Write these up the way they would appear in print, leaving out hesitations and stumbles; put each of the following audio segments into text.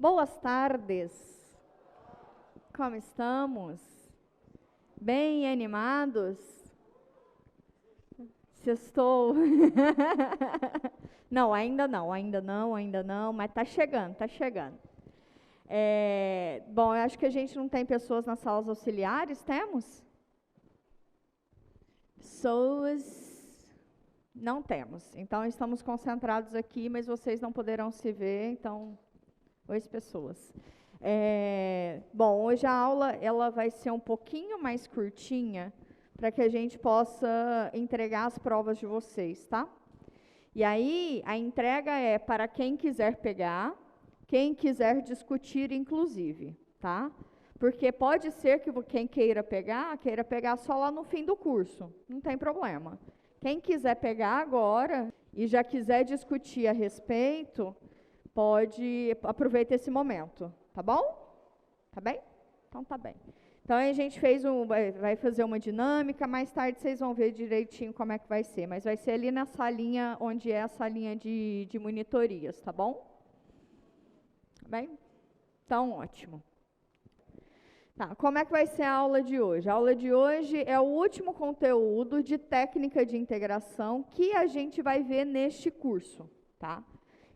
Boas tardes. Como estamos? Bem animados? Sextou. Não, ainda não, mas tá chegando, tá chegando. Bom, eu acho que a gente não tem pessoas nas salas auxiliares, temos? Pessoas... Não temos. Então, estamos concentrados aqui, mas vocês não poderão se ver, então... Oi, pessoas. Bom, hoje a aula ela vai ser um pouquinho mais curtinha, para que a gente possa entregar as provas de vocês, tá? E aí, a entrega é para quem quiser pegar, quem quiser discutir, inclusive, tá? Porque pode ser que quem queira pegar só lá no fim do curso, não tem problema. Quem quiser pegar agora e já quiser discutir a respeito, pode aproveitar esse momento, tá bom? Tá bem? Então tá bem. Então a gente vai fazer uma dinâmica, mais tarde vocês vão ver direitinho como é que vai ser, mas vai ser ali na salinha onde é a salinha de monitorias, tá bom? Tá bem? Então, ótimo. Tá, como é que vai ser a aula de hoje? A aula de hoje é o último conteúdo de técnica de integração que a gente vai ver neste curso, tá?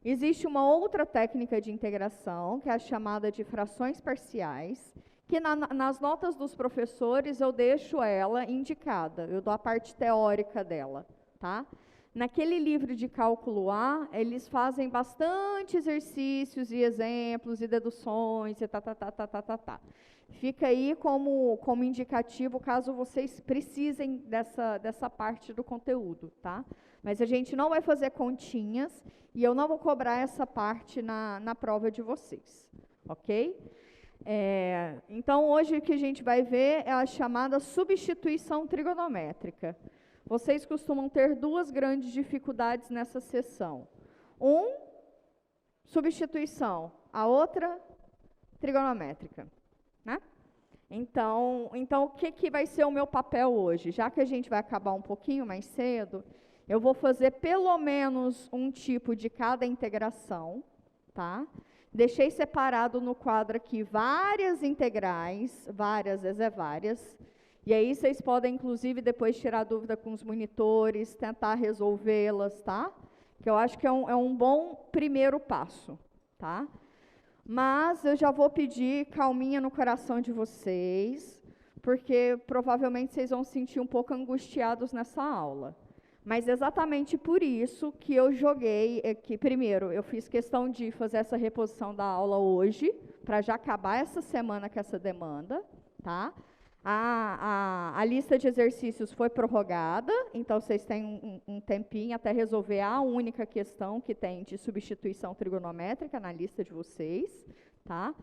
Existe uma outra técnica de integração, que é a chamada de frações parciais, que nas notas dos professores eu deixo ela indicada, eu dou a parte teórica dela, tá? Naquele livro de cálculo A, eles fazem bastante exercícios e exemplos e deduções e tá. Fica aí como indicativo caso vocês precisem dessa parte do conteúdo, tá? Mas a gente não vai fazer continhas e eu não vou cobrar essa parte na prova de vocês, ok? Então, hoje o que a gente vai ver é a chamada substituição trigonométrica. Vocês costumam ter duas grandes dificuldades nessa sessão. Substituição, a outra, trigonométrica, né? Então o que vai ser o meu papel hoje? Já que a gente vai acabar um pouquinho mais cedo, eu vou fazer pelo menos um tipo de cada integração, tá? Deixei separado no quadro aqui várias integrais, várias. E aí vocês podem, inclusive, depois tirar dúvida com os monitores, tentar resolvê-las, tá? Que eu acho que é um bom primeiro passo, tá? Mas eu já vou pedir calminha no coração de vocês, porque provavelmente vocês vão se sentir um pouco angustiados nessa aula. Mas exatamente por isso que eu joguei, que primeiro, eu fiz questão de fazer essa reposição da aula hoje, para já acabar essa semana com essa demanda, tá? A lista de exercícios foi prorrogada, então vocês têm um tempinho até resolver a única questão que tem de substituição trigonométrica na lista de vocês, tá?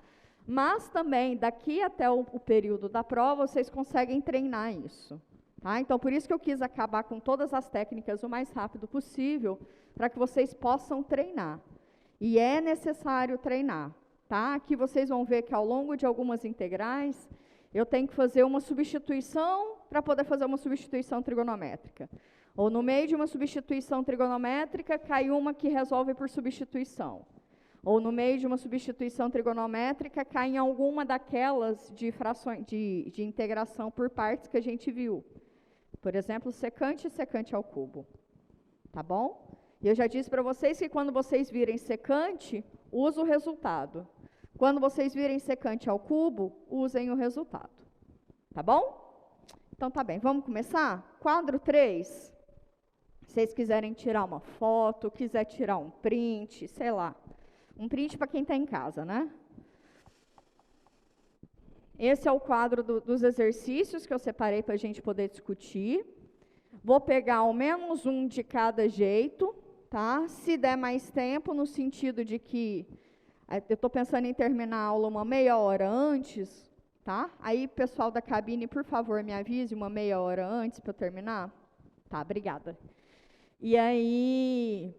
Mas também, daqui até o período da prova, vocês conseguem treinar isso, tá? Então, por isso que eu quis acabar com todas as técnicas o mais rápido possível, para que vocês possam treinar. E é necessário treinar, tá? Aqui vocês vão ver que ao longo de algumas integrais, eu tenho que fazer uma substituição para poder fazer uma substituição trigonométrica. Ou no meio de uma substituição trigonométrica, cai uma que resolve por substituição. Ou no meio de uma substituição trigonométrica, cai em alguma daquelas de frações de integração por partes que a gente viu. Por exemplo, secante e secante ao cubo. Tá bom? E eu já disse para vocês que quando vocês virem secante, usa o resultado. Quando vocês virem secante ao cubo, usem o resultado. Tá bom? Então tá bem, vamos começar? Quadro 3. Se vocês quiserem tirar uma foto, quiser tirar um print, sei lá. Um print para quem está em casa, né? Esse é o quadro dos exercícios que eu separei para a gente poder discutir. Vou pegar ao menos um de cada jeito, tá? Se der mais tempo, no sentido de que eu estou pensando em terminar a aula uma meia hora antes, tá? Aí, pessoal da cabine, por favor, me avise uma meia hora antes para eu terminar. Tá, obrigada. E aí,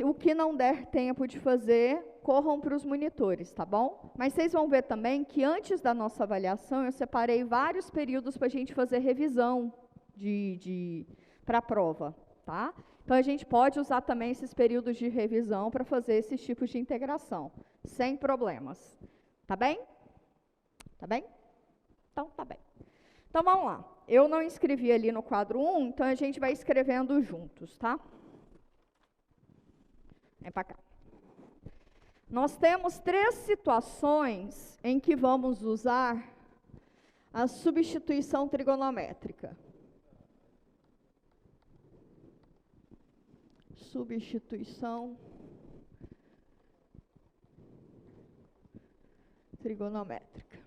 o que não der tempo de fazer, corram para os monitores, tá bom? Mas vocês vão ver também que antes da nossa avaliação, eu separei vários períodos para a gente fazer revisão para a prova, tá? Então, a gente pode usar também esses períodos de revisão para fazer esses tipos de integração. sem problemas. Tá bem? Tá bem? Então, tá bem. Então, vamos lá. Eu não escrevi ali no quadro 1, então a gente vai escrevendo juntos, tá? Vem para cá. Nós temos 3 situações em que vamos usar a substituição trigonométrica. Substituição trigonométrica.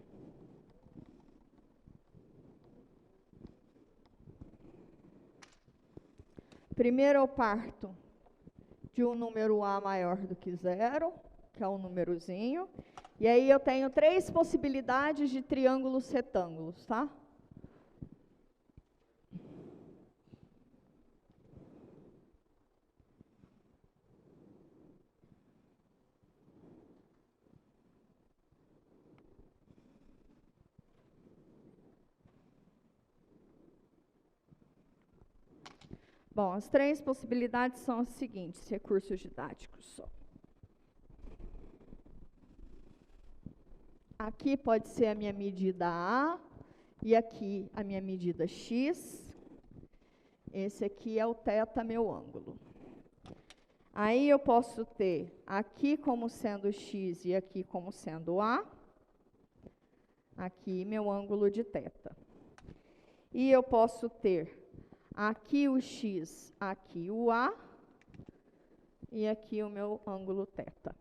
Primeiro eu parto de um número A maior do que 0, que é um númerozinho. E aí eu tenho 3 possibilidades de triângulos retângulos, tá? Bom, as 3 possibilidades são as seguintes, recursos didáticos só. Aqui pode ser a minha medida A, e aqui a minha medida X. Esse aqui é o θ, meu ângulo. Aí eu posso ter aqui como sendo X e aqui como sendo A. Aqui meu ângulo de θ. E eu posso ter aqui o X, aqui o A, e aqui o meu ângulo θ.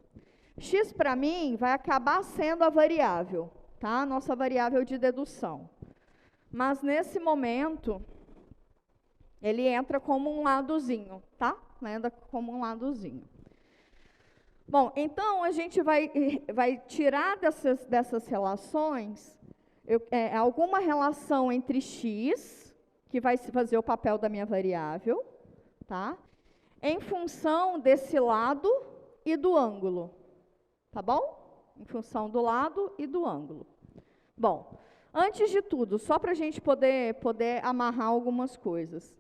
X para mim vai acabar sendo a variável, tá? Nossa variável de dedução. Mas nesse momento, ele entra como um ladozinho, tá? Entra como um ladozinho. Bom, então a gente vai tirar dessas relações alguma relação entre X, que vai fazer o papel da minha variável, tá? Em função desse lado e do ângulo, tá bom? Em função do lado e do ângulo. Bom, antes de tudo, só para a gente poder amarrar algumas coisas.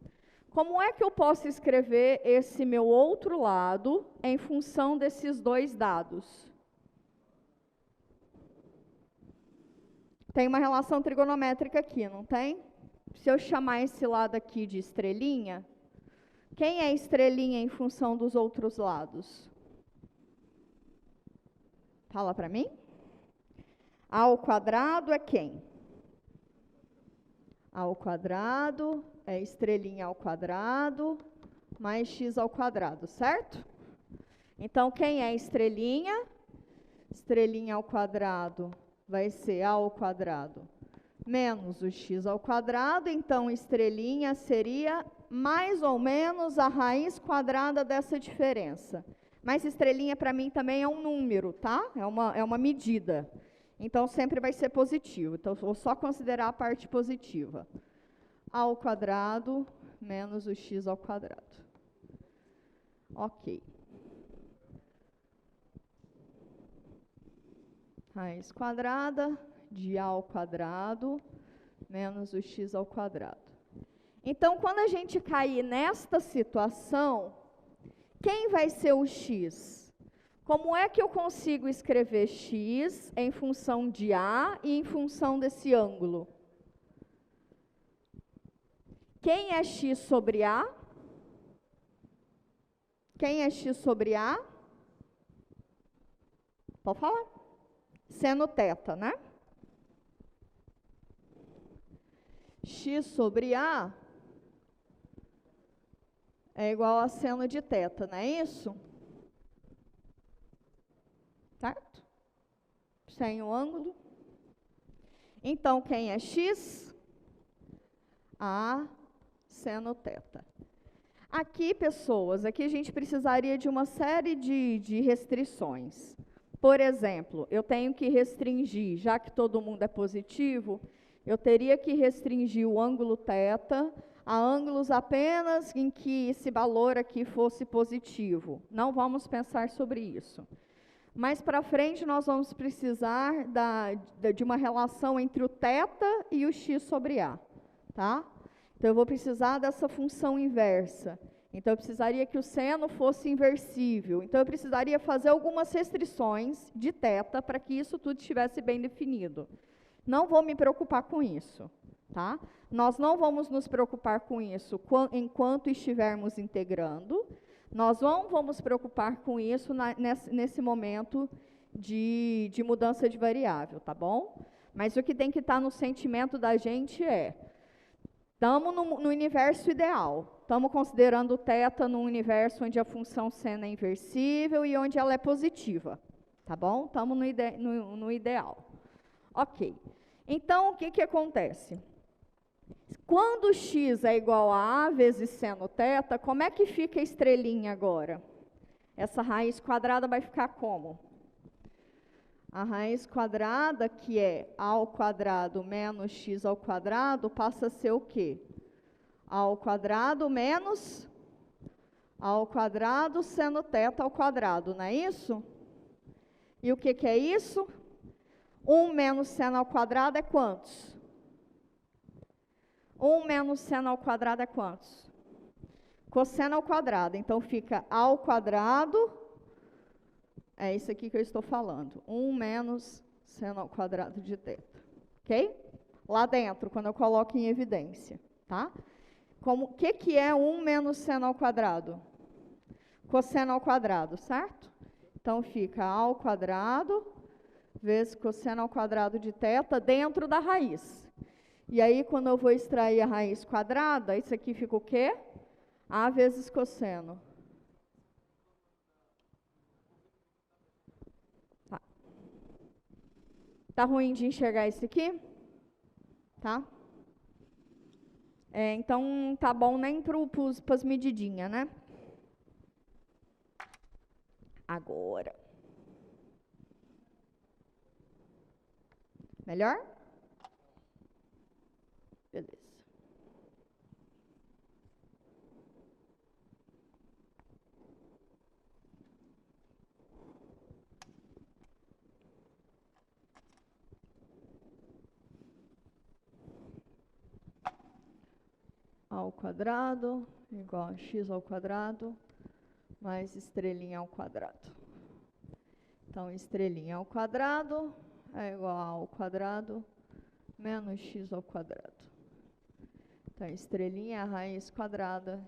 Como é que eu posso escrever esse meu outro lado em função desses 2 dados? Tem uma relação trigonométrica aqui, não tem? Se eu chamar esse lado aqui de estrelinha, quem é estrelinha em função dos outros lados? Fala para mim. A ao quadrado é quem? A ao quadrado é estrelinha ao quadrado mais x ao quadrado, certo? Então, quem é estrelinha? Estrelinha ao quadrado vai ser a ao quadrado menos o x ao quadrado, então estrelinha seria mais ou menos a raiz quadrada dessa diferença. Mas estrelinha para mim também é um número, tá? É uma medida. Então sempre vai ser positivo. Então vou só considerar a parte positiva. A ao quadrado menos o x ao quadrado. Ok. Raiz quadrada de a ao quadrado menos o x ao quadrado. Então, quando a gente cair nesta situação, quem vai ser o x? Como é que eu consigo escrever x em função de A e em função desse ângulo? Quem é x sobre A? Quem é x sobre A? Pode falar. Seno θ, né? X sobre A é igual a seno de θ, não é isso? Certo? Sem o ângulo. Então, quem é x? A seno θ. Aqui, pessoas, aqui a gente precisaria de uma série de restrições. Por exemplo, eu tenho que restringir, já que todo mundo é positivo, eu teria que restringir o ângulo θ a ângulos apenas em que esse valor aqui fosse positivo. Não vamos pensar sobre isso. Mais para frente, nós vamos precisar de uma relação entre o θ e o x sobre A. Tá? Então, eu vou precisar dessa função inversa. Então, eu precisaria que o seno fosse inversível. Então, eu precisaria fazer algumas restrições de θ para que isso tudo estivesse bem definido. Não vou me preocupar com isso, tá? Nós não vamos nos preocupar com isso enquanto estivermos integrando. Nós não vamos preocupar com isso nesse momento de mudança de variável, tá bom? Mas o que tem que estar no sentimento da gente é: estamos no universo ideal. Estamos considerando θ num universo onde a função seno é inversível e onde ela é positiva. Tá bom? Estamos no ideal. Ok. Então, o que acontece? Quando x é igual a vezes seno θ, como é que fica a estrelinha agora? Essa raiz quadrada vai ficar como? A raiz quadrada, que é a ao quadrado menos x ao quadrado, passa a ser o quê? A ao quadrado menos a ao quadrado seno θ ao quadrado, não é isso? E o que é isso? 1 menos seno ao quadrado é quantos? 1 menos seno ao quadrado é quantos? Cosseno ao quadrado. Então, fica ao quadrado, é isso aqui que eu estou falando. 1 menos seno ao quadrado de θ. Ok? Lá dentro, quando eu coloco em evidência. Tá? O que é 1 menos seno ao quadrado? Cosseno ao quadrado, certo? Então, fica ao quadrado vezes cosseno ao quadrado de θ dentro da raiz. E aí, quando eu vou extrair a raiz quadrada, isso aqui fica o quê? A vezes cosseno. Tá ruim de enxergar isso aqui? Tá? Então, tá bom nem para as medidinhas, né? Agora. Melhor? Beleza. Ao quadrado igual a x ao quadrado mais estrelinha ao quadrado. Então, estrelinha ao quadrado é igual a ao quadrado menos x ao quadrado. Então, estrelinha é a raiz quadrada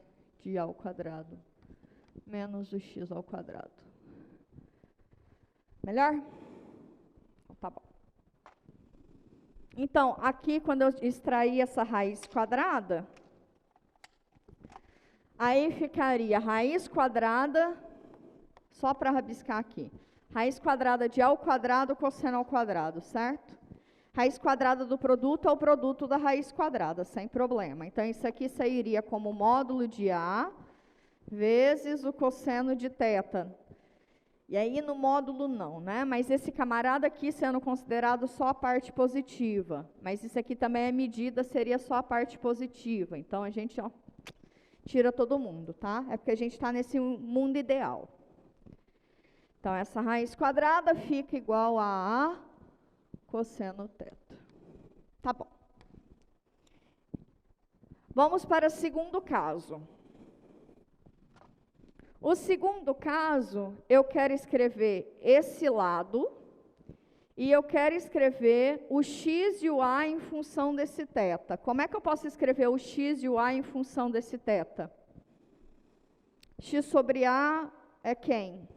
de a ao quadrado menos o x ao quadrado. Melhor? Tá bom. Então, aqui, quando eu extrair essa raiz quadrada, aí ficaria raiz quadrada, só para rabiscar aqui, raiz quadrada de a ao quadrado cosseno ao quadrado, certo? Raiz quadrada do produto é o produto da raiz quadrada, sem problema. Então, isso aqui sairia como módulo de a vezes o cosseno de θ. E aí, no módulo não, né? Mas esse camarada aqui sendo considerado só a parte positiva. Mas isso aqui também é medida, seria só a parte positiva. Então, a gente tira todo mundo, tá? É porque a gente está nesse mundo ideal. Então, essa raiz quadrada fica igual a cosseno θ. Tá bom. Vamos para o segundo caso. O segundo caso, eu quero escrever esse lado e eu quero escrever o x e o a em função desse θ. Como é que eu posso escrever o x e o a em função desse θ? X sobre a é quem?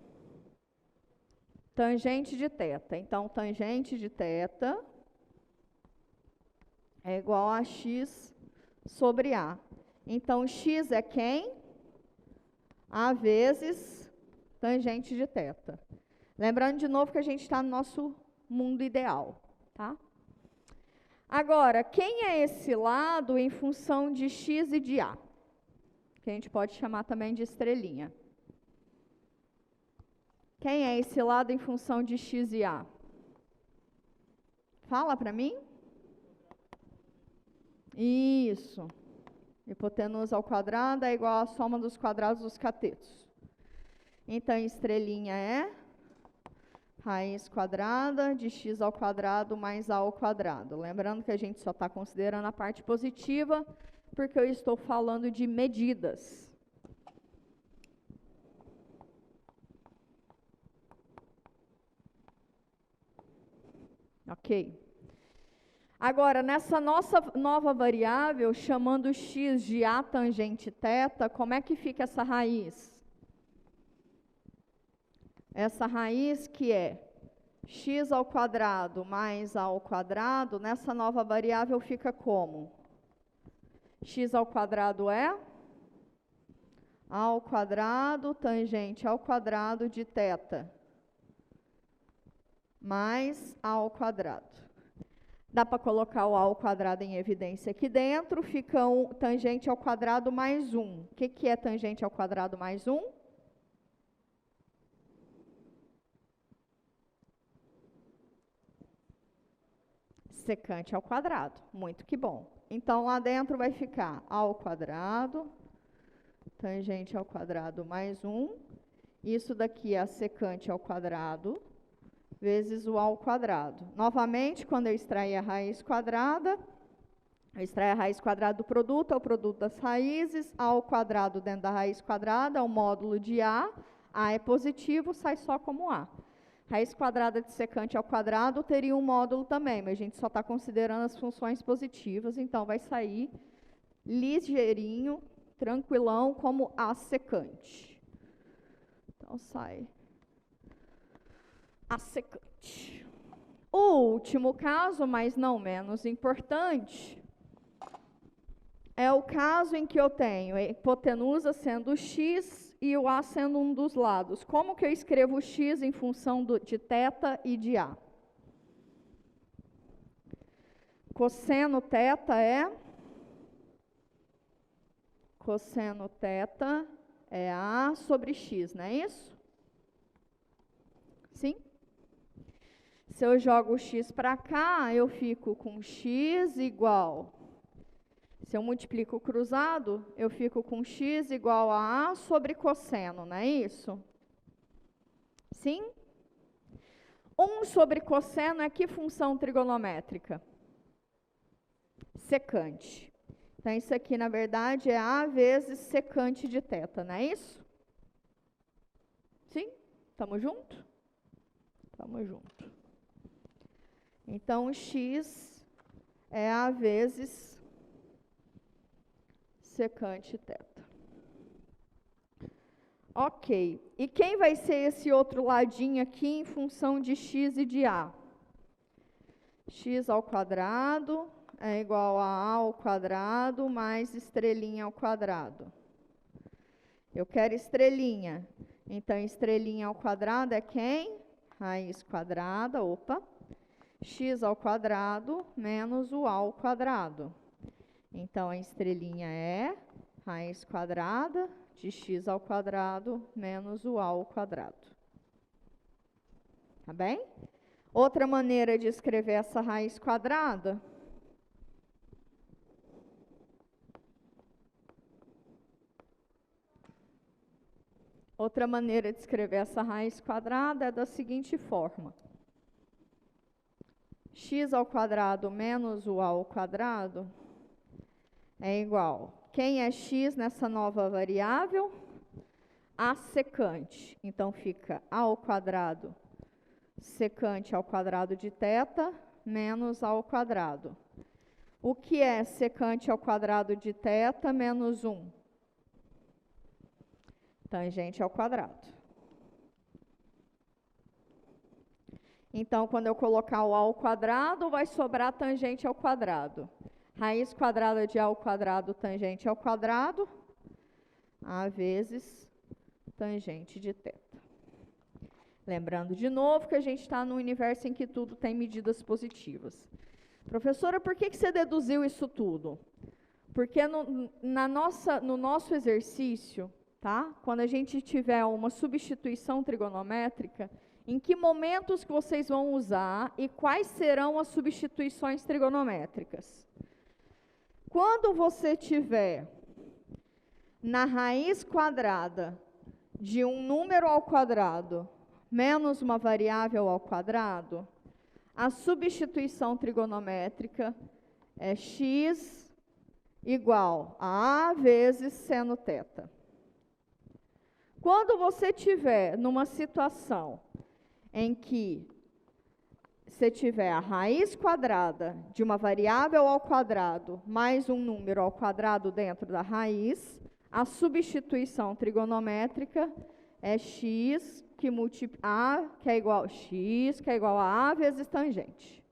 Tangente de θ. Então, tangente de θ é igual a x sobre a. Então, x é quem? A vezes tangente de θ. Lembrando de novo que a gente está no nosso mundo ideal, tá? Agora, quem é esse lado em função de x e de a? Que a gente pode chamar também de estrelinha. Quem é esse lado em função de x e a? Fala para mim. Isso. Hipotenusa ao quadrado é igual à soma dos quadrados dos catetos. Então, estrelinha é raiz quadrada de x ao quadrado mais a ao quadrado. Lembrando que a gente só está considerando a parte positiva, porque eu estou falando de medidas. Ok? Agora, nessa nossa nova variável, chamando x de a tangente θ, como é que fica essa raiz? Essa raiz que é x ao quadrado mais a ao quadrado, nessa nova variável fica como? X ao quadrado é a ao quadrado tangente ao quadrado de θ mais a ao quadrado. Dá para colocar o a ao quadrado em evidência aqui dentro, fica tangente ao quadrado mais 1. O que é tangente ao quadrado mais 1? Secante ao quadrado. Muito que bom. Então, lá dentro vai ficar a ao quadrado, tangente ao quadrado mais 1. Isso daqui é a secante ao quadrado, vezes o a ao quadrado. Novamente, quando eu extrair a raiz quadrada, eu extraio a raiz quadrada do produto, é o produto das raízes, a ao quadrado dentro da raiz quadrada, é o módulo de a é positivo, sai só como a. Raiz quadrada de secante ao quadrado teria um módulo também, mas a gente só está considerando as funções positivas, então vai sair ligeirinho, tranquilão, como a secante. Então sai a secante. O último caso, mas não menos importante, é o caso em que eu tenho a hipotenusa sendo x e o a sendo um dos lados. Como que eu escrevo o x em função de θ e de a? Cosseno θ é? Cosseno θ é a sobre x, não é isso? Sim? Se eu jogo o x para cá, eu fico com x igual. Se eu multiplico o cruzado, eu fico com x igual a sobre cosseno, não é isso? Sim? 1 sobre cosseno é que função trigonométrica? Secante. Então, isso aqui, na verdade, é a vezes secante de θ, não é isso? Sim? Estamos juntos? Estamos juntos. Então, x é a vezes secante θ. Ok. E quem vai ser esse outro ladinho aqui em função de x e de a? X ao quadrado é igual a ao quadrado mais estrelinha ao quadrado. Eu quero estrelinha. Então, estrelinha ao quadrado é quem? Raiz quadrada, x ao quadrado menos o a ao quadrado. Então, a estrelinha é raiz quadrada de x ao quadrado menos o a ao quadrado. Tá bem? Outra maneira de escrever essa raiz quadrada. Outra maneira de escrever essa raiz quadrada é da seguinte forma. X ao quadrado menos o a ao quadrado é igual. Quem é x nessa nova variável? A secante. Então, fica a ao quadrado secante ao quadrado de θ menos a ao quadrado. O que é secante ao quadrado de θ menos 1? Tangente ao quadrado. Então, quando eu colocar o a ao quadrado, vai sobrar tangente ao quadrado. Raiz quadrada de a ao quadrado tangente ao quadrado, a vezes tangente de θ. Lembrando de novo que a gente está num universo em que tudo tem medidas positivas. Professora, por que você deduziu isso tudo? Porque no nosso exercício, tá? Quando a gente tiver uma substituição trigonométrica, em que momentos que vocês vão usar e quais serão as substituições trigonométricas? Quando você tiver na raiz quadrada de um número ao quadrado menos uma variável ao quadrado, a substituição trigonométrica é x igual a vezes seno θ. Quando você tiver numa situação em que você tiver a raiz quadrada de uma variável ao quadrado mais um número ao quadrado dentro da raiz, a substituição trigonométrica é x que a que é igual a x, que é igual a vezes tangente.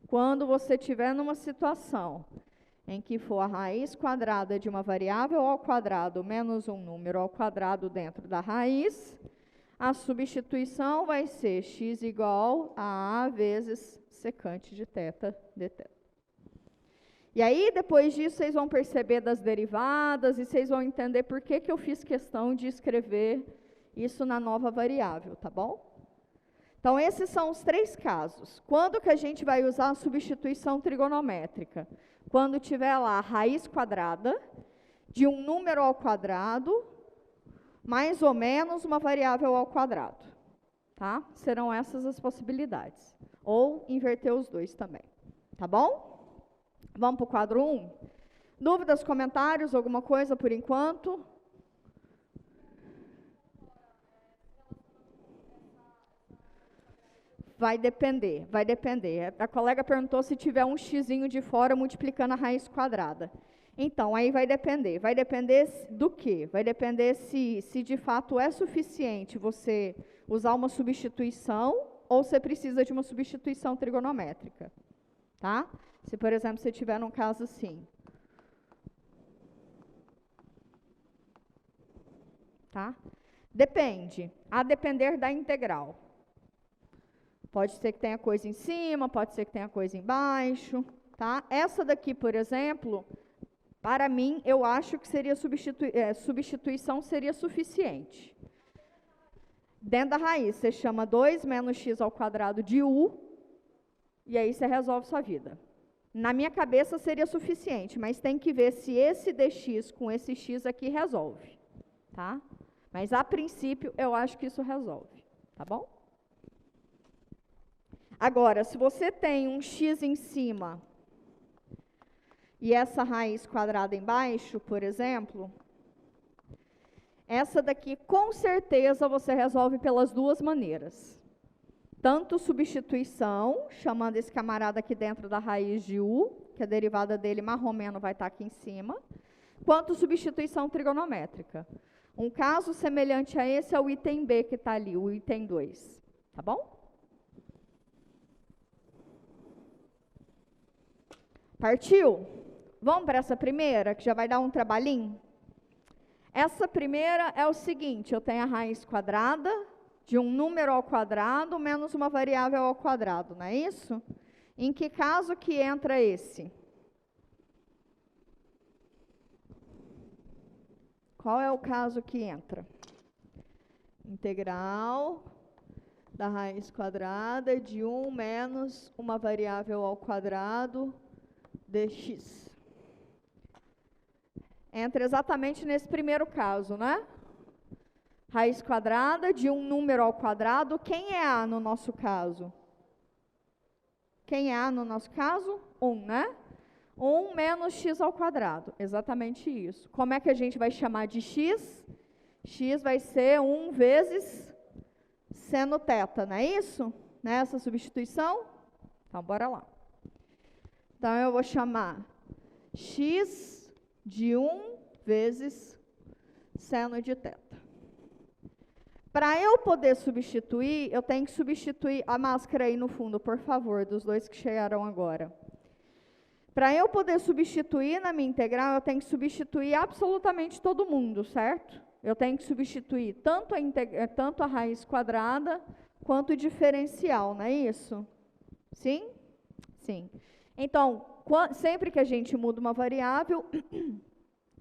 Quando você estiver numa situação em que for a raiz quadrada de uma variável ao quadrado menos um número ao quadrado dentro da raiz, a substituição vai ser x igual a vezes secante de θ dθ. E aí, depois disso, vocês vão perceber das derivadas e vocês vão entender por que eu fiz questão de escrever isso na nova variável, tá bom? Então, esses são os 3 casos. Quando que a gente vai usar a substituição trigonométrica? Quando tiver lá a raiz quadrada de um número ao quadrado, mais ou menos uma variável ao quadrado. Tá? Serão essas as possibilidades. Ou inverter os dois também. Tá bom? Vamos para o quadro 1? Dúvidas, comentários, alguma coisa por enquanto? Vai depender, vai depender. A colega perguntou se tiver um xzinho de fora multiplicando a raiz quadrada. Então, aí vai depender do quê? Vai depender se de fato é suficiente você usar uma substituição ou você precisa de uma substituição trigonométrica, tá? Se, por exemplo, você tiver num caso assim, tá? Depende, a depender da integral. Pode ser que tenha coisa em cima, pode ser que tenha coisa embaixo, tá? Essa daqui, por exemplo, para mim, eu acho que seria substituição seria suficiente. Dentro da raiz, você chama 2 menos x ao quadrado de u, e aí você resolve sua vida. Na minha cabeça seria suficiente, mas tem que ver se esse dx com esse x aqui resolve, tá? Mas, a princípio, eu acho que isso resolve, tá bom? Agora, se você tem um x em cima e essa raiz quadrada embaixo, por exemplo, essa daqui, com certeza, você resolve pelas duas maneiras. Tanto substituição, chamando esse camarada aqui dentro da raiz de u, que a derivada dele marromeno vai estar aqui em cima, quanto substituição trigonométrica. Um caso semelhante a esse é o item B que está ali, o item 2. Tá bom? Partiu? Vamos para essa primeira, que já vai dar um trabalhinho? Essa primeira é o seguinte, eu tenho a raiz quadrada de um número ao quadrado menos uma variável ao quadrado, não é isso? Em que caso que entra esse? Qual é o caso que entra? Integral da raiz quadrada de 1 menos uma variável ao quadrado dx. Entra exatamente nesse primeiro caso, né? Raiz quadrada de um número ao quadrado. Quem é a no nosso caso? Quem é a no nosso caso? 1, né? 1 menos x ao quadrado. Exatamente isso. Como é que a gente vai chamar de x? X vai ser 1 vezes seno θ, não é isso? Nessa substituição? Então, bora lá. Então, eu vou chamar x de 1 vezes seno de θ. Para eu poder substituir, eu tenho que substituir a máscara aí no fundo, por favor, dos dois que chegaram agora. Para eu poder substituir na minha integral, eu tenho que substituir absolutamente todo mundo, certo? Eu tenho que substituir tanto a raiz quadrada quanto o diferencial, não é isso? Sim? Sim. Então, sempre que a gente muda uma variável,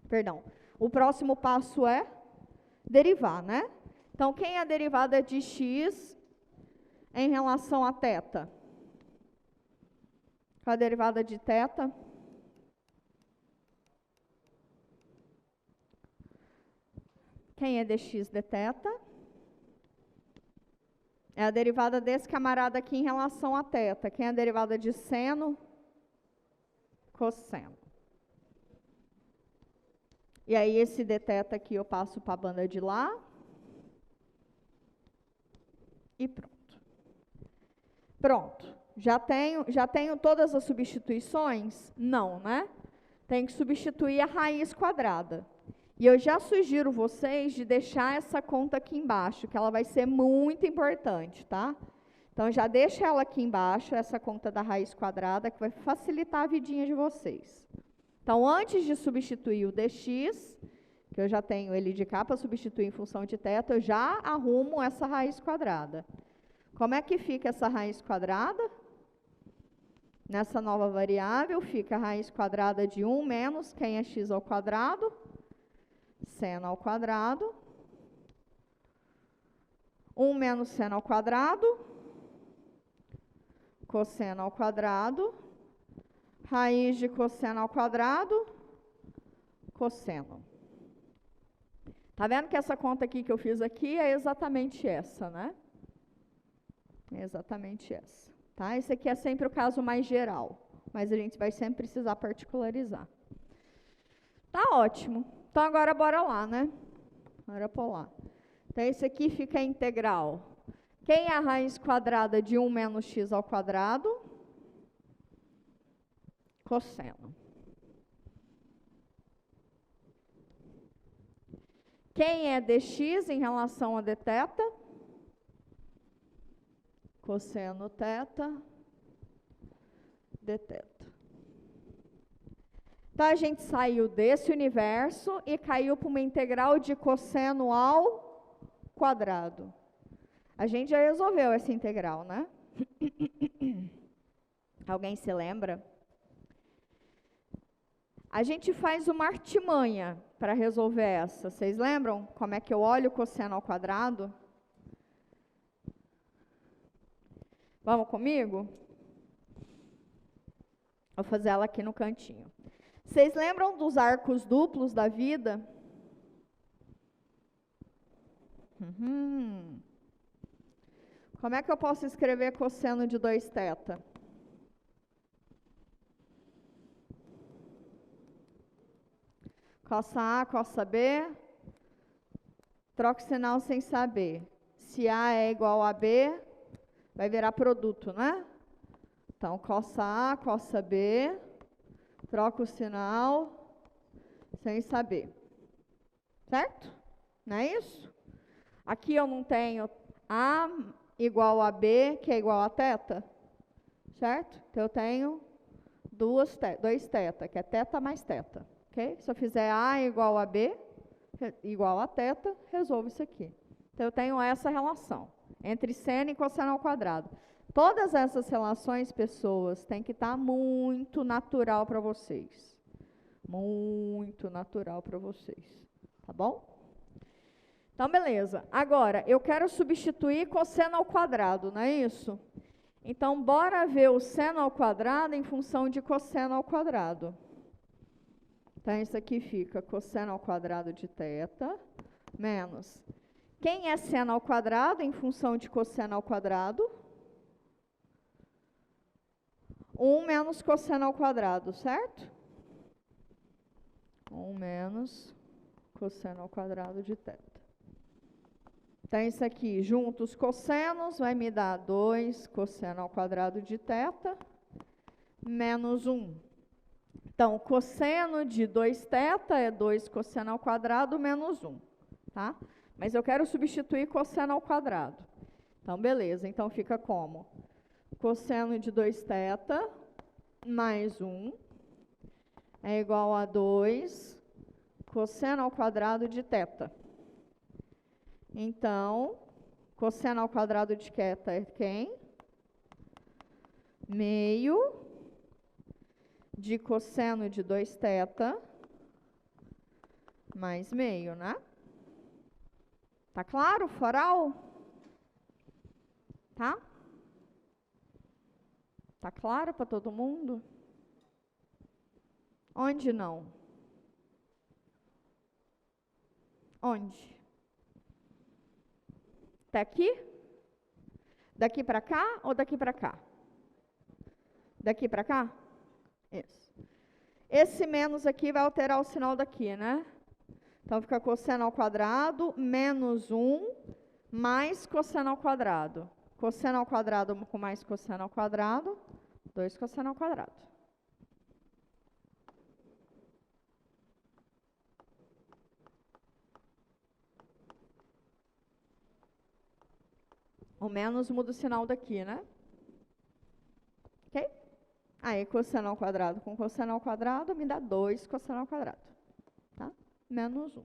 perdão, o próximo passo é derivar, né? Então, quem é a derivada de x em relação a θ? Qual a derivada de θ? Quem é dx dθ? É a derivada desse camarada aqui em relação a θ. Quem é a derivada de seno? Cosseno. E aí, esse dθ aqui eu passo para a banda de lá. E pronto. Pronto. Já tenho todas as substituições? Não, né? Tem que substituir a raiz quadrada. E eu já sugiro vocês de deixar essa conta aqui embaixo, que ela vai ser muito importante, tá? Então, já deixa ela aqui embaixo, essa conta da raiz quadrada, que vai facilitar a vidinha de vocês. Então, antes de substituir o dx, que eu já tenho ele de cá para substituir em função de θ, eu já arrumo essa raiz quadrada. Como é que fica essa raiz quadrada? Nessa nova variável, fica a raiz quadrada de 1 menos, quem é x ao quadrado? Seno ao quadrado. 1 menos seno ao quadrado. Cosseno ao quadrado. Raiz de cosseno ao quadrado. Cosseno. Tá vendo que essa conta aqui que eu fiz aqui é exatamente essa, né? É exatamente essa. Tá? Esse aqui é sempre o caso mais geral, mas a gente vai sempre precisar particularizar. Tá ótimo. Então, agora bora lá, né? Bora por lá. Então, esse aqui fica integral. Quem é a raiz quadrada de 1 menos x ao quadrado? Cosseno. Quem é dx em relação a dθ? Cosseno θ, dθ. Então, a gente saiu desse universo e caiu para uma integral de cosseno ao quadrado. A gente já resolveu essa integral, né? Alguém se lembra? A gente faz uma artimanha para resolver essa. Vocês lembram como é que eu olho o cosseno ao quadrado? Vamos comigo? Vou fazer ela aqui no cantinho. Vocês lembram dos arcos duplos da vida? Como é que eu posso escrever cosseno de 2θ? Cossa A, cossa B. Troca o sinal sem saber. Se A é igual a B, vai virar produto, né? Então, cossa A, cossa B. Troca o sinal sem saber. Certo? Não é isso? Aqui eu não tenho A igual a B, que é igual a θ. Certo? Então, eu tenho 2θ, que é θ mais θ. Okay? Se eu fizer A igual a B, igual a θ, resolvo isso aqui. Então, eu tenho essa relação entre seno e cosseno ao quadrado. Todas essas relações, pessoas, tem que estar muito natural para vocês. Muito natural para vocês. Tá bom? Então, beleza. Agora, eu quero substituir cosseno ao quadrado, não é isso? Então, bora ver o seno ao quadrado em função de cosseno ao quadrado. Então, isso aqui fica cosseno ao quadrado de θ menos. Quem é seno ao quadrado em função de cosseno ao quadrado? 1 menos cosseno ao quadrado, certo? 1 menos cosseno ao quadrado de θ. Então, isso aqui, junto os cossenos, vai me dar 2 cosseno ao quadrado de θ menos 1. Então, cosseno de 2θ é 2 cosseno ao quadrado menos 1, tá? Mas eu quero substituir cosseno ao quadrado. Então, beleza. Então, fica como? Cosseno de 2θ mais 1 é igual a 2 cosseno ao quadrado de θ. Então, cosseno ao quadrado de θ é quem? Meio de cosseno de 2θ mais meio, né? Tá claro, foral? Tá? Tá claro para todo mundo? Onde não? Onde? Tá aqui? Daqui para cá ou daqui para cá? Daqui para cá? Isso. Esse menos aqui vai alterar o sinal daqui, né? Então, fica cosseno ao quadrado menos 1 mais cosseno ao quadrado. Cosseno ao quadrado com mais cosseno ao quadrado, 2 cosseno ao quadrado. O menos muda o sinal daqui, né? Ok? Aí, cosseno ao quadrado com cosseno ao quadrado me dá 2 cosseno ao quadrado. Tá? Menos 1.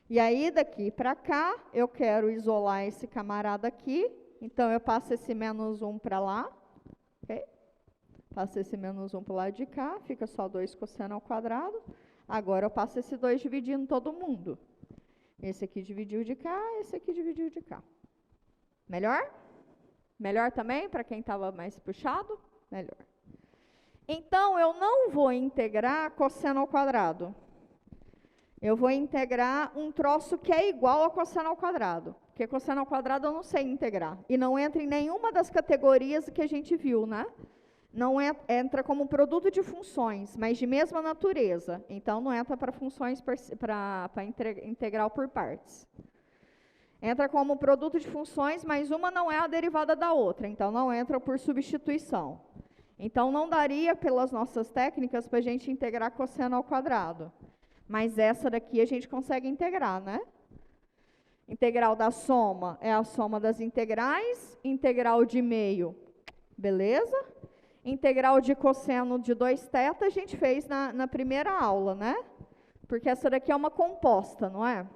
E aí, daqui para cá, eu quero isolar esse camarada aqui. Então, eu passo esse menos 1 para lá. Ok? Passo esse menos 1 para o lado de cá. Fica só 2 cosseno ao quadrado. Agora, eu passo esse 2 dividindo todo mundo. Esse aqui dividiu de cá, esse aqui dividiu de cá. Melhor? Melhor também, para quem estava mais puxado? Melhor. Então, eu não vou integrar cosseno ao quadrado. Eu vou integrar um troço que é igual a cosseno ao quadrado. Porque cosseno ao quadrado eu não sei integrar. E não entra em nenhuma das categorias que a gente viu, né? Não entra como produto de funções, mas de mesma natureza. Então, não entra para funções para integral por partes. Entra como produto de funções, mas uma não é a derivada da outra. Então, não entra por substituição. Então, não daria, pelas nossas técnicas, para a gente integrar cosseno ao quadrado. Mas essa daqui a gente consegue integrar, né? Integral da soma é a soma das integrais. Integral de meio, beleza? Integral de cosseno de 2θ a gente fez na primeira aula, né? Porque essa daqui é uma composta, não é?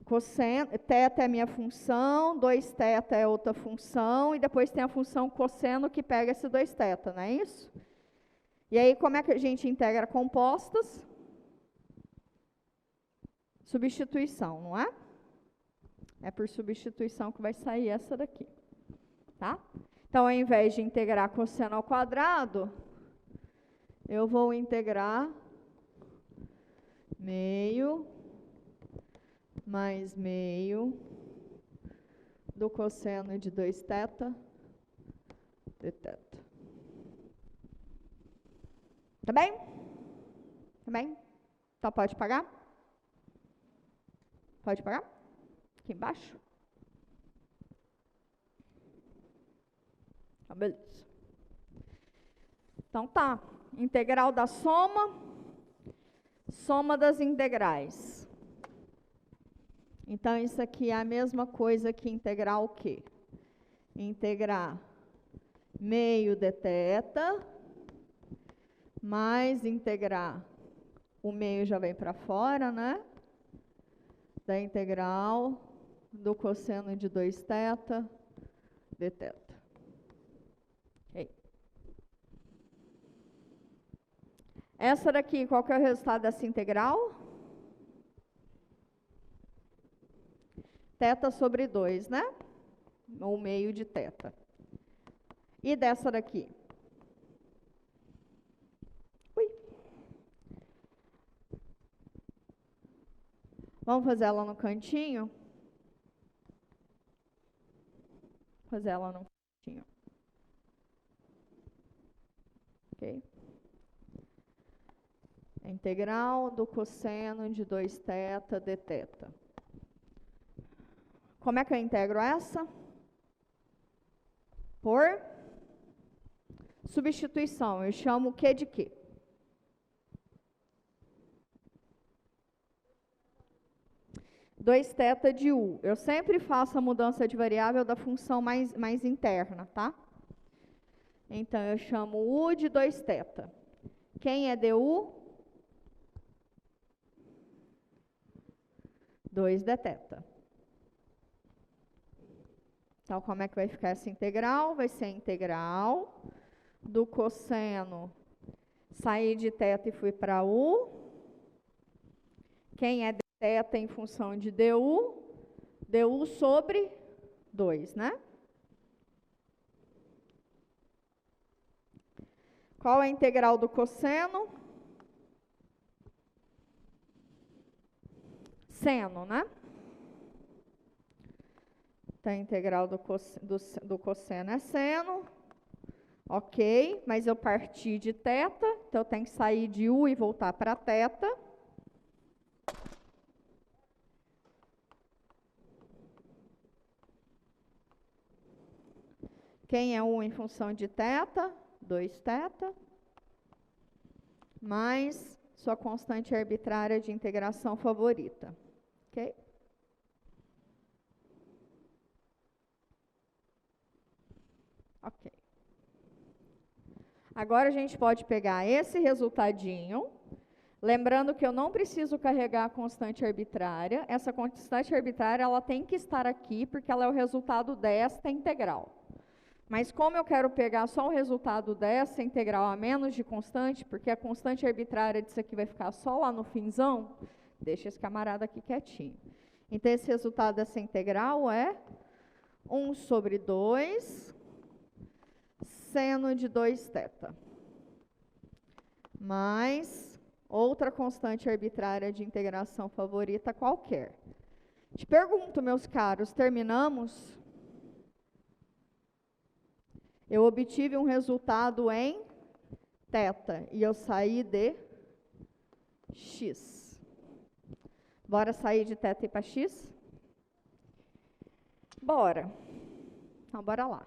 Cosseno, θ é minha função, 2θ é outra função, e depois tem a função cosseno que pega esse 2θ, não é isso? E aí, como é que a gente integra compostas? Substituição, não é? É por substituição que vai sair essa daqui, tá? Então, ao invés de integrar cosseno ao quadrado, eu vou integrar meio mais meio do cosseno de 2θ dθ. Tá bem? Tá bem? Então, pode pagar? Pode pagar? Aqui embaixo? Tá, beleza. Então, tá. Integral da soma. Soma das integrais. Então, isso aqui é a mesma coisa que integrar o quê? Integrar meio dθ, mais integrar, o meio já vem para fora, né? Da integral do cosseno de 2θ dθ. Okay. Essa daqui, qual que é o resultado dessa integral? Θ sobre 2, né? Ou meio de θ. E dessa daqui? Ui. Vamos fazer ela no cantinho? Fazer ela no cantinho. Ok? A integral do cosseno de 2θ dθ. Como é que eu integro essa? Por substituição. Eu chamo o que de quê? Dois θ de u. Eu sempre faço a mudança de variável da função mais interna, tá? Então, eu chamo u de 2θ. Quem é du? 2 dθ. Então, como é que vai ficar essa integral? Vai ser a integral do cosseno. Saí de θ e fui para u. Quem é dθ em função de du? Du sobre 2, né? Qual é a integral do cosseno? Seno, né? Então, a integral do cosseno é seno. Ok, mas eu parti de θ, então eu tenho que sair de u e voltar para θ. Quem é 1 em função de θ? 2θ, mais sua constante arbitrária de integração favorita. Ok? Ok. Agora a gente pode pegar esse resultadinho, lembrando que eu não preciso carregar a constante arbitrária. Essa constante arbitrária ela tem que estar aqui, porque ela é o resultado desta integral. Mas como eu quero pegar só o resultado dessa integral a menos de constante, porque a constante arbitrária disso aqui vai ficar só lá no finzão, deixa esse camarada aqui quietinho. Então, esse resultado dessa integral é 1 sobre 2 seno de 2θ, mais outra constante arbitrária de integração favorita qualquer. Te pergunto, meus caros, terminamos? Eu obtive um resultado em θ e eu saí de x. Bora sair de θ e para x? Bora. Então, bora lá.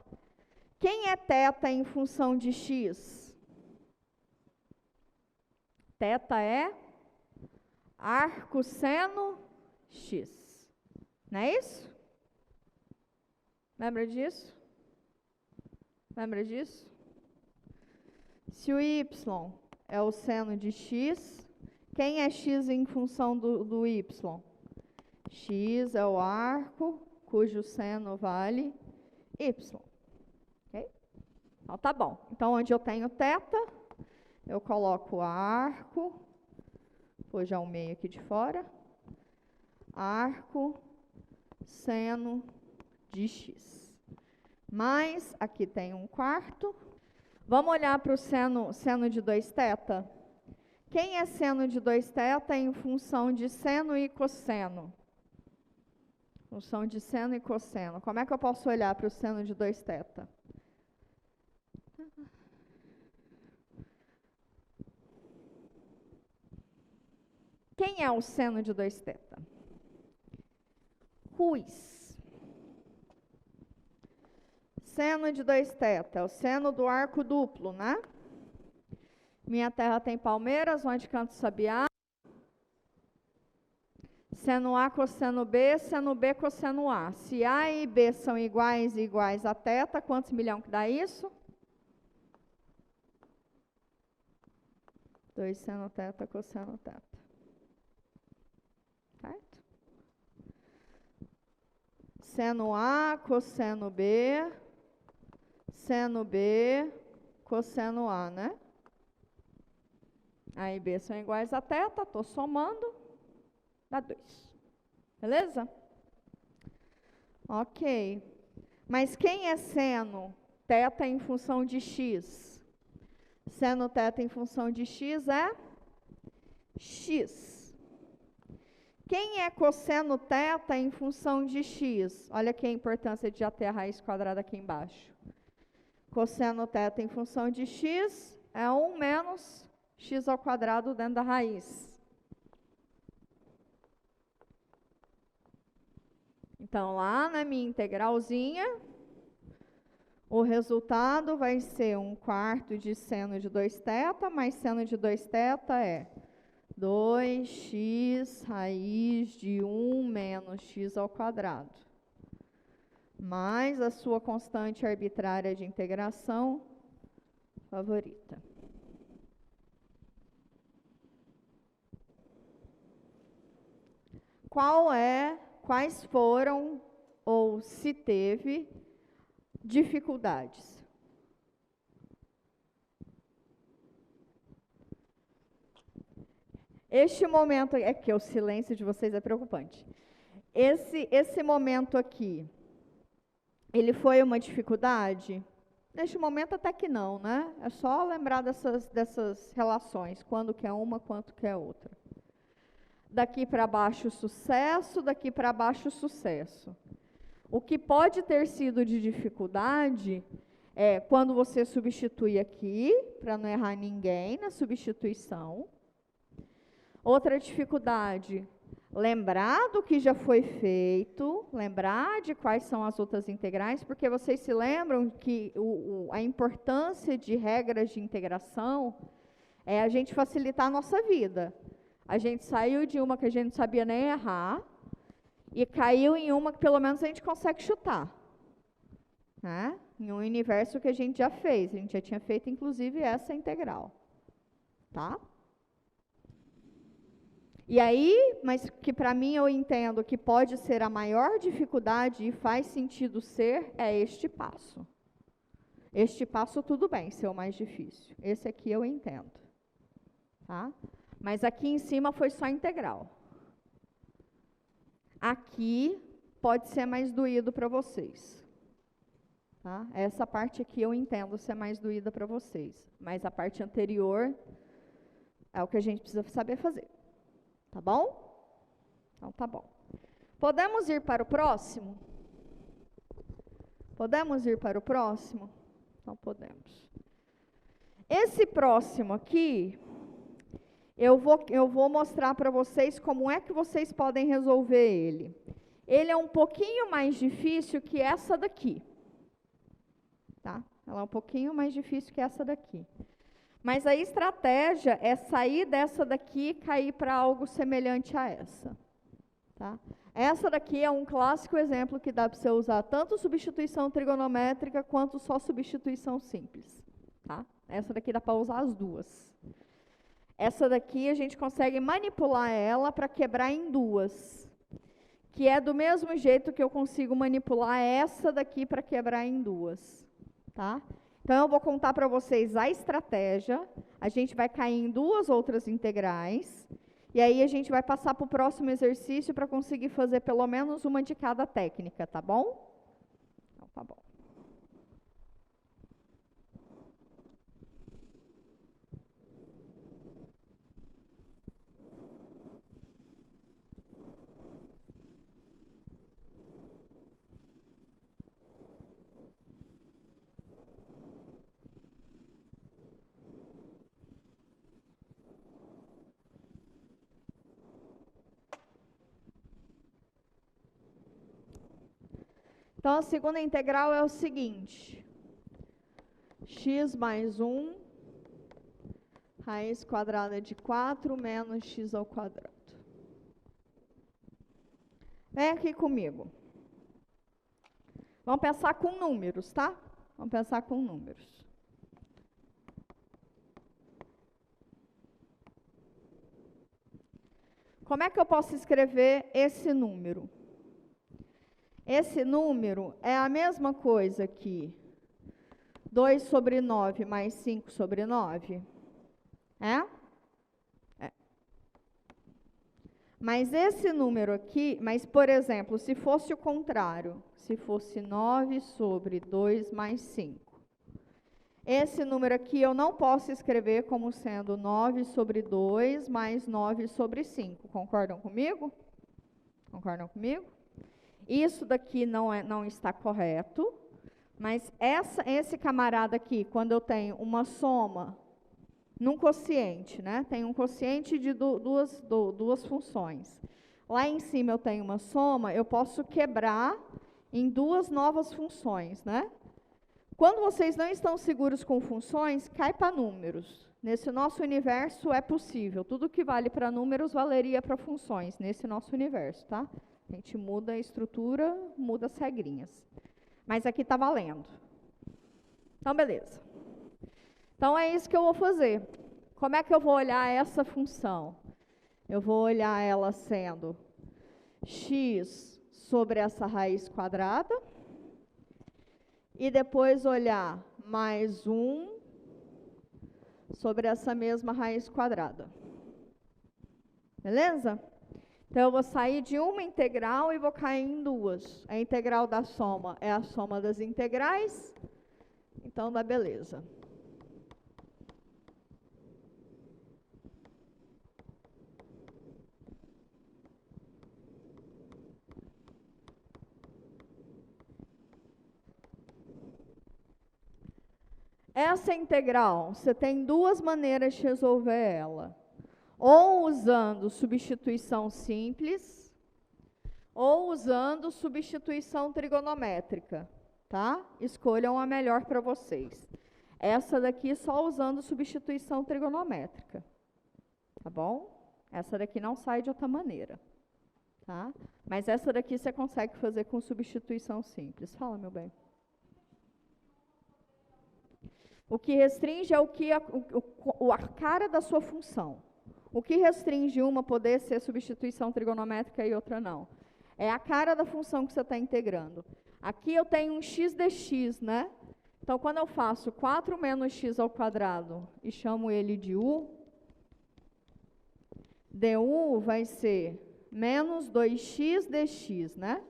Quem é θ em função de x? θ é arco seno x. Não é isso? Lembra disso? Lembra disso? Se o y é o seno de x, quem é x em função do y? X é o arco cujo seno vale y. Okay? Então, tá bom. Então, onde eu tenho θ, eu coloco arco, vou já o meio aqui de fora, arco seno de x. Mas, aqui tem 1/4. Vamos olhar para o seno de 2θ? Quem é seno de 2θ em função de seno e cosseno? Função de seno e cosseno. Como é que eu posso olhar para o seno de 2θ? Quem é o seno de 2θ? Ruz. Seno de 2θ, é o seno do arco duplo, né? Minha terra tem palmeiras, onde canto sabiá. Seno A, cosseno B, cosseno A. Se A e B são iguais e iguais a θ, quantos milhão que dá isso? 2 seno θ, cosseno θ. Certo? Seno A, cosseno B, seno B, cosseno A, né? A e B são iguais a θ, estou somando, dá 2. Beleza? Ok. Mas quem é seno θ em função de x? Seno θ em função de x é x. Quem é cosseno θ em função de x? Olha aqui a importância de já ter a raiz quadrada aqui embaixo. Cosseno θ em função de x é 1 menos x ao quadrado dentro da raiz. Então, lá na minha integralzinha, o resultado vai ser 1/4 de seno de 2θ, mais seno de 2θ é 2x raiz de 1 menos x ao quadrado, mais a sua constante arbitrária de integração favorita. Quais foram, ou se teve, dificuldades? Este momento, é que o silêncio de vocês é preocupante. Esse momento aqui, ele foi uma dificuldade? Neste momento até que não, né? É só lembrar dessas relações, quando que é uma, quanto que é outra. Daqui para baixo sucesso, daqui para baixo sucesso. O que pode ter sido de dificuldade é quando você substitui aqui, para não errar ninguém na substituição. Outra dificuldade, lembrar do que já foi feito, lembrar de quais são as outras integrais, porque vocês se lembram que a importância de regras de integração é a gente facilitar a nossa vida. A gente saiu de uma que a gente não sabia nem errar e caiu em uma que pelo menos a gente consegue chutar, né? Em um universo que a gente já fez, a gente já tinha feito inclusive essa integral, tá? E aí, mas que para mim eu entendo que pode ser a maior dificuldade e faz sentido ser, é este passo. Este passo tudo bem, ser o mais difícil. Esse aqui eu entendo. Tá? Mas aqui em cima foi só integral. Aqui pode ser mais doído para vocês. Tá? Essa parte aqui eu entendo ser mais doída para vocês. Mas a parte anterior é o que a gente precisa saber fazer. Tá bom? Então tá bom. Podemos ir para o próximo? Podemos ir para o próximo? Então podemos. Esse próximo aqui, eu vou mostrar para vocês como é que vocês podem resolver ele. Ele é um pouquinho mais difícil que essa daqui. Tá? Ela é um pouquinho mais difícil que essa daqui. Mas a estratégia é sair dessa daqui e cair para algo semelhante a essa. Tá? Essa daqui é um clássico exemplo que dá para você usar tanto substituição trigonométrica quanto só substituição simples. Tá? Essa daqui dá para usar as duas. Essa daqui a gente consegue manipular ela para quebrar em duas. Que é do mesmo jeito que eu consigo manipular essa daqui para quebrar em duas. Tá? Então, eu vou contar para vocês a estratégia, a gente vai cair em duas outras integrais, e aí a gente vai passar para o próximo exercício para conseguir fazer pelo menos uma de cada técnica, tá bom? Então, tá bom. Então, a segunda integral é o seguinte. X mais 1, raiz quadrada de 4 menos x ao quadrado. Vem aqui comigo. Vamos pensar com números, tá? Vamos pensar com números. Como é que eu posso escrever esse número? Esse número é a mesma coisa que 2 sobre 9 mais 5 sobre 9? É? É. Mas esse número aqui, mas, por exemplo, se fosse o contrário, se fosse 9 sobre 2 mais 5. Esse número aqui eu não posso escrever como sendo 9 sobre 2 mais 9 sobre 5. Concordam comigo? Concordam comigo? Isso daqui não está correto, mas esse camarada aqui, quando eu tenho uma soma num quociente, né? Tem um quociente de duas funções. Lá em cima eu tenho uma soma, eu posso quebrar em duas novas funções, né? Quando vocês não estão seguros com funções, cai para números. Nesse nosso universo é possível. Tudo que vale para números valeria para funções, nesse nosso universo, tá? A gente muda a estrutura, muda as regrinhas. Mas aqui está valendo. Então, beleza. Então, é isso que eu vou fazer. Como é que eu vou olhar essa função? Eu vou olhar ela sendo x sobre essa raiz quadrada. E depois olhar mais 1 sobre essa mesma raiz quadrada. Beleza? Então, eu vou sair de uma integral e vou cair em duas. A integral da soma é a soma das integrais. Então, dá beleza. Essa integral, você tem duas maneiras de resolver ela. ou usando substituição simples, ou usando substituição trigonométrica, tá? Escolham a melhor para vocês. Essa daqui só usando substituição trigonométrica, tá bom? Essa daqui não sai de outra maneira, tá? Mas essa daqui você consegue fazer com substituição simples. Fala, meu bem. O que restringe é a cara da sua função. O que restringe uma poder ser substituição trigonométrica e outra não? É a cara da função que você está integrando. Aqui eu tenho um x dx, né? Então, quando eu faço 4 menos x ao quadrado e chamo ele de u, du vai ser menos 2x dx, né?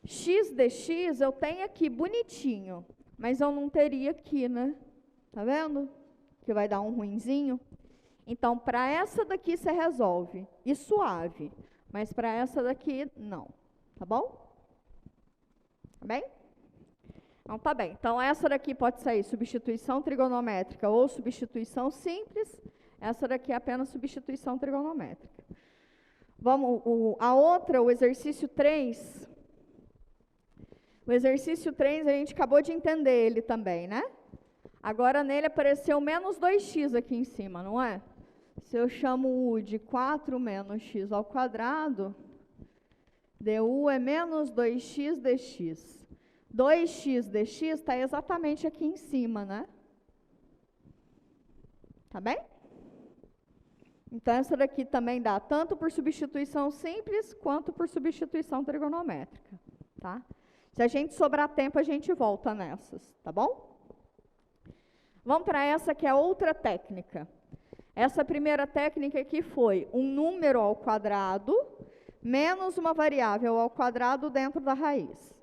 X dx eu tenho aqui bonitinho, mas eu não teria aqui, né? Tá vendo? Que vai dar um ruinzinho. Então, para essa daqui você resolve, e suave. Mas para essa daqui, não. Tá bom? Tá bem? Então, tá bem. Então, essa daqui pode sair substituição trigonométrica ou substituição simples. Essa daqui é apenas substituição trigonométrica. Vamos, a outra, o exercício 3. O exercício 3, a gente acabou de entender ele também, né? Agora, nele apareceu menos 2x aqui em cima, não é? Se eu chamo u de 4 menos x ao quadrado, du é menos 2x dx. 2x dx está exatamente aqui em cima, né? Tá bem? Então, essa daqui também dá tanto por substituição simples, quanto por substituição trigonométrica, tá? Se a gente sobrar tempo, a gente volta nessas, tá bom? Vamos para essa que é outra técnica. Essa primeira técnica aqui foi um número ao quadrado menos uma variável ao quadrado dentro da raiz.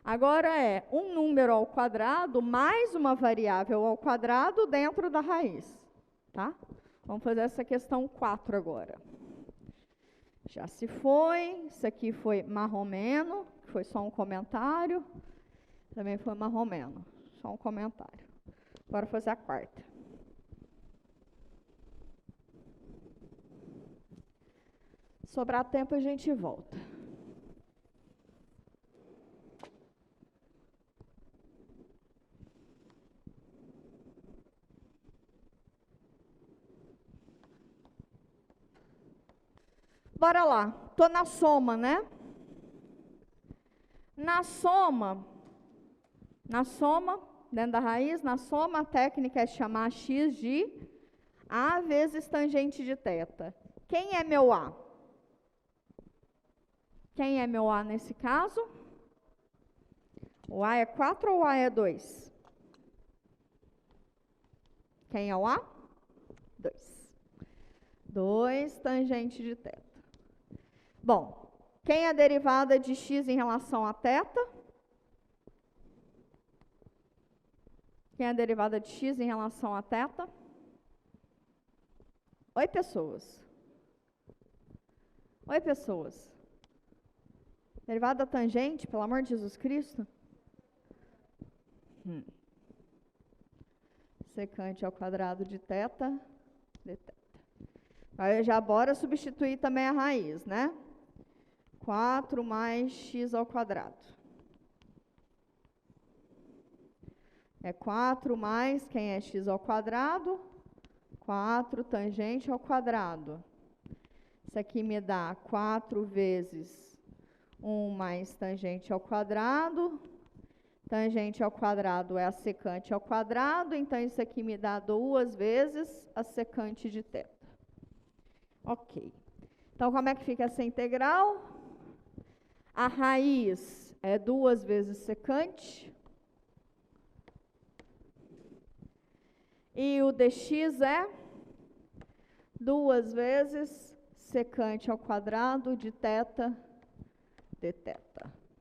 Agora é um número ao quadrado mais uma variável ao quadrado dentro da raiz, tá? Vamos fazer essa questão 4 agora. Já se foi, isso aqui foi marromeno, foi só um comentário. Também foi marromeno, só um comentário. Bora fazer a quarta. Sobrar tempo, a gente volta. Bora lá. Tô na soma, né? Na soma, dentro da raiz, na soma, a técnica é chamar x de a vezes tangente de θ. Quem é meu a? Quem é meu a nesse caso? O a é 4 ou o a é 2? Quem é o a? 2. 2 tangente de θ. Bom, quem é a derivada de x em relação a θ? Quem é a derivada de x em relação a θ? Oi, pessoas. Oi, pessoas. Derivada tangente, pelo amor de Jesus Cristo. Secante ao quadrado de θ, dθ. Aí já bora substituir também a raiz, né? 4 mais x ao quadrado. É 4 mais, quem é x ao quadrado? 4 tangente ao quadrado. Isso aqui me dá 4 vezes 1 mais tangente ao quadrado. Tangente ao quadrado é a secante ao quadrado, então isso aqui me dá 2 vezes a secante de θ. Ok. Então, como é que fica essa integral? A raiz é 2 vezes secante. E o dx é 2 vezes secante ao quadrado de θ dθ.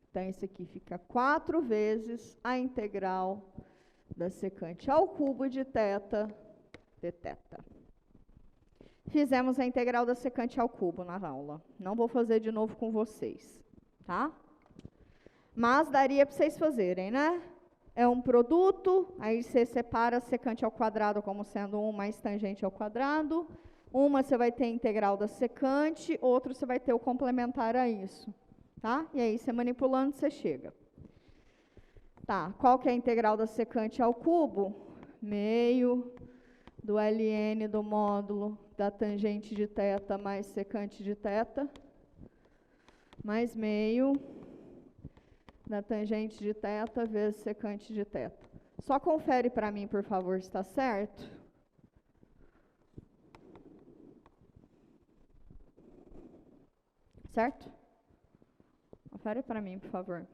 Então, isso aqui fica 4 vezes a integral da secante ao cubo de θ dθ. Fizemos a integral da secante ao cubo na aula. Não vou fazer de novo com vocês, tá? Mas daria para vocês fazerem, né? é um produto, aí você separa secante ao quadrado como sendo 1 mais tangente ao quadrado. Uma você vai ter a integral da secante, outro você vai ter o complementar a isso. Tá? E aí, você manipulando, você chega. Tá, qual que é a integral da secante ao cubo? Meio do ln do módulo da tangente de θ mais secante de θ, mais meio da tangente de θ vezes secante de θ. Só confere para mim, por favor, se está certo. Certo? Confere para mim, por favor.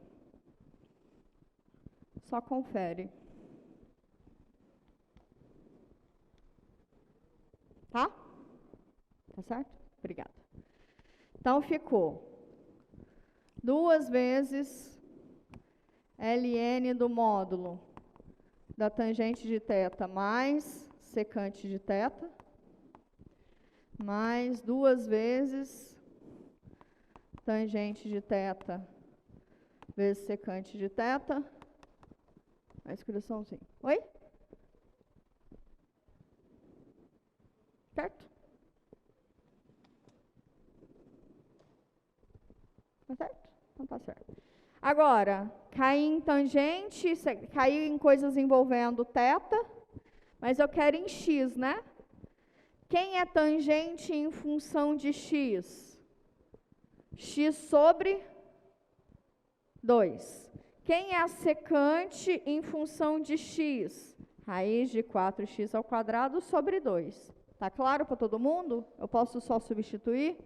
Só confere. Tá? Tá certo? Obrigada. Então, ficou 2 vezes ln do módulo da tangente de θ mais secante de θ, mais 2 vezes tangente de θ vezes secante de θ. A expressãozinha. Oi? Certo? Tá certo? Então tá certo. Agora, cair em tangente, cair em coisas envolvendo θ, mas eu quero em x, né? Quem é tangente em função de x? X sobre 2. Quem é a secante em função de x? Raiz de 4x ao quadrado sobre 2. Tá claro para todo mundo? Eu posso só substituir?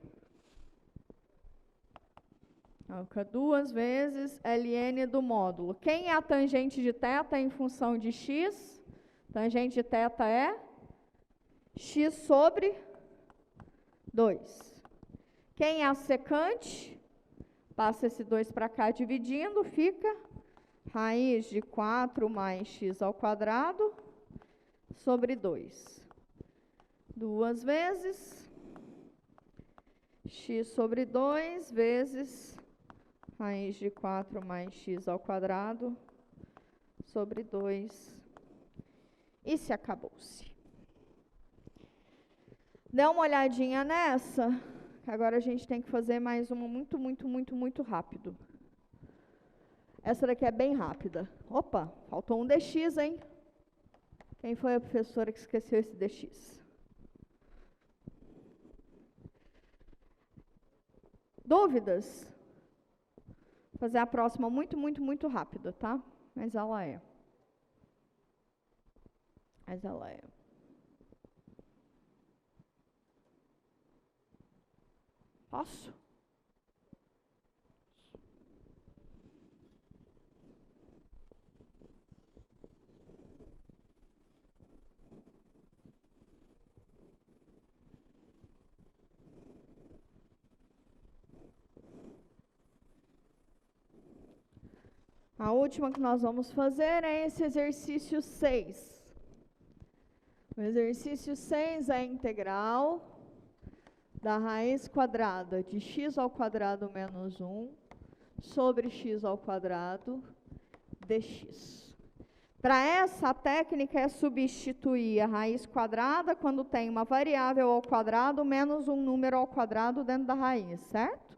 2 vezes ln do módulo. Quem é a tangente de θ em função de x? Tangente de θ é x sobre 2. Quem é a secante? Passa esse 2 para cá dividindo, fica raiz de 4 mais x ao quadrado sobre 2. 2 vezes x sobre 2 vezes raiz de 4 mais x ao quadrado sobre 2. E se acabou-se. Dê uma olhadinha nessa, que agora a gente tem que fazer mais uma muito rápido. Essa daqui é bem rápida. Opa, faltou um dx, hein? Quem foi a professora que esqueceu esse dx? Dúvidas? Vou fazer a próxima muito rápida, tá? Mas ela é. Posso? A última que nós vamos fazer é esse exercício 6. O exercício 6 é a integral da raiz quadrada de x ao quadrado menos 1 sobre x ao quadrado dx. Para essa, a técnica é substituir a raiz quadrada quando tem uma variável ao quadrado menos um número ao quadrado dentro da raiz, certo?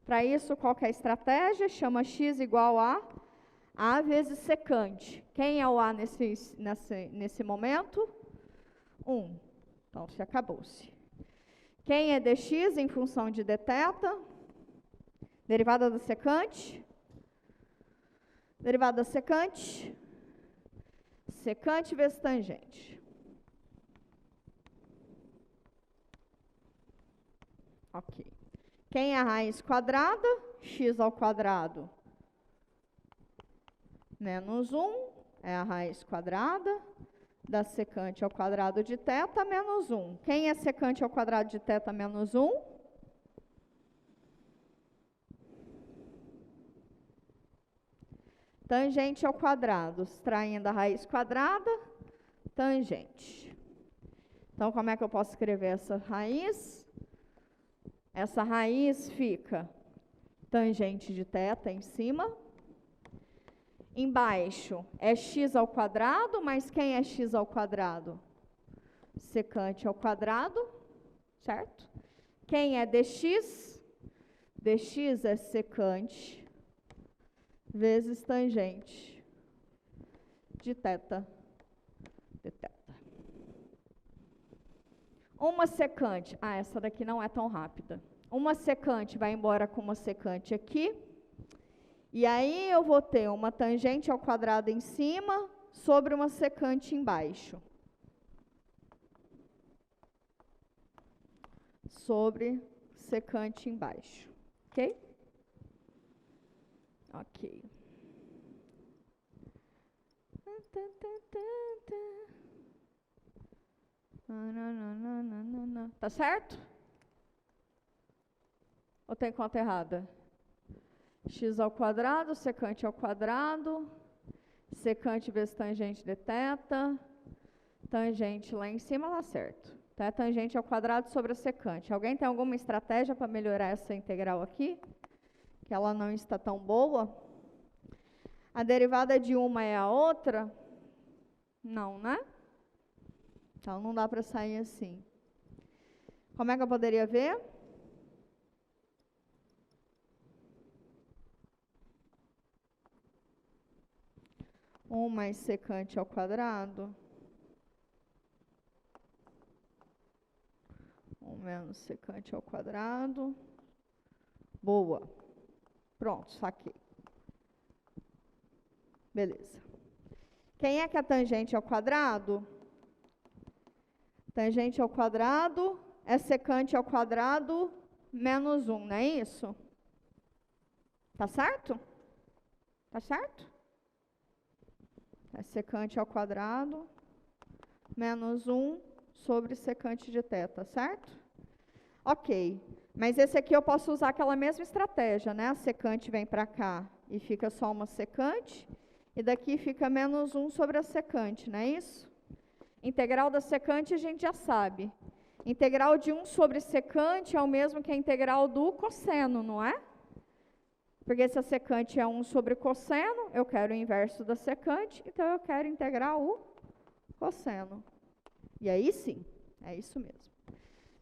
Para isso, qual que é a estratégia? Chama x igual a vezes secante. Quem é o a nesse momento? 1. Então, se acabou-se. Quem é dx em função de dθ? Derivada da secante? Derivada da secante? Secante vezes tangente. Ok. Quem é a raiz quadrada? X ao quadrado menos 1 é a raiz quadrada da secante ao quadrado de θ menos 1. Quem é secante ao quadrado de θ menos 1? Tangente ao quadrado, extraindo a raiz quadrada, tangente. Então, como é que eu posso escrever essa raiz? Essa raiz fica tangente de θ em cima. Embaixo é x ao quadrado, mas quem é x ao quadrado? Secante ao quadrado, certo? Quem é dx? Dx é secante vezes tangente de θ de θ. Uma secante, essa daqui não é tão rápida. Uma secante vai embora com uma secante aqui. E aí eu vou ter uma tangente ao quadrado em cima sobre uma secante embaixo. Sobre secante embaixo. Ok? Ok. Tá certo? Ou tem conta errada? X ao quadrado, secante ao quadrado, secante vezes tangente de θ, tangente lá em cima dá certo. Tá? Tangente ao quadrado sobre a secante. Alguém tem alguma estratégia para melhorar essa integral aqui? Que ela não está tão boa? A derivada de uma é a outra? Não, né? Então não dá para sair assim. Como é que eu poderia ver? Um mais secante ao quadrado. Um menos secante ao quadrado. Boa. Pronto, saquei. Beleza. Quem é que é tangente ao quadrado? Tangente ao quadrado é secante ao quadrado menos 1, não é isso? Tá certo? Tá certo? É secante ao quadrado menos 1 sobre secante de θ, certo? Ok. Mas esse aqui eu posso usar aquela mesma estratégia, né? A secante vem para cá e fica só uma secante. E daqui fica menos 1 sobre a secante, não é isso? Integral da secante a gente já sabe. Integral de 1 sobre secante é o mesmo que a integral do cosseno, não é? Porque se a secante é 1 sobre cosseno, eu quero o inverso da secante, então eu quero integrar o cosseno. E aí sim, é isso mesmo.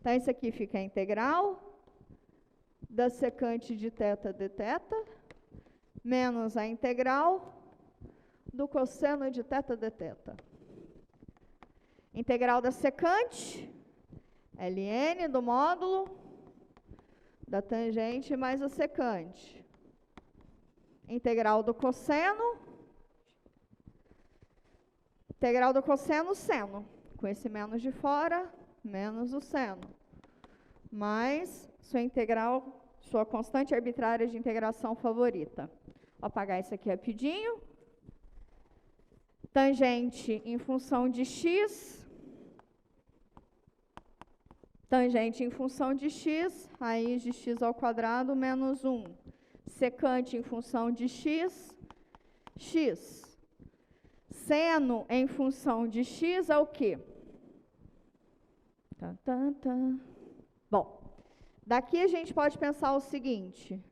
Então, isso aqui fica a integral da secante de θ de θ, menos a integral do cosseno de θ de θ. Integral da secante, ln do módulo da tangente mais a secante. Integral do cosseno, seno. Com esse menos de fora, menos o seno. Mais sua integral, sua constante arbitrária de integração favorita. Vou apagar isso aqui rapidinho. Tangente em função de x. Tangente em função de x, raiz de x ao quadrado menos 1. Secante em função de x, x. Seno em função de x é o quê? Bom, daqui a gente pode pensar o seguinte.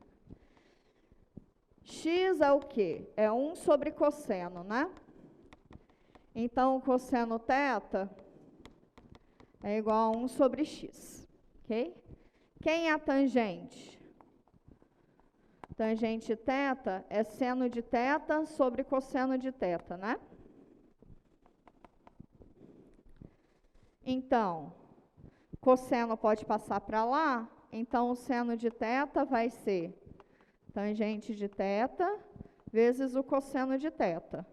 X é o quê? É 1 sobre cosseno, né? Então, o cosseno θ é igual a 1 sobre x, ok? Quem é a tangente? Tangente θ é seno de θ sobre cosseno de θ, né? Então, cosseno pode passar para lá, então o seno de θ vai ser tangente de θ vezes o cosseno de θ.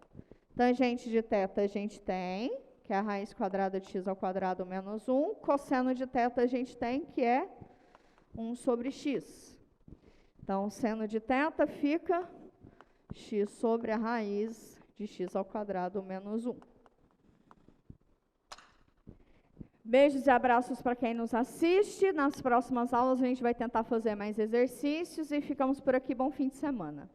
Tangente de θ a gente tem, que é a raiz quadrada de x ao quadrado menos 1. Cosseno de θ a gente tem, que é 1 sobre x. Então, o seno de θ fica x sobre a raiz de x ao quadrado menos 1. Beijos e abraços para quem nos assiste. Nas próximas aulas a gente vai tentar fazer mais exercícios e ficamos por aqui. Bom fim de semana.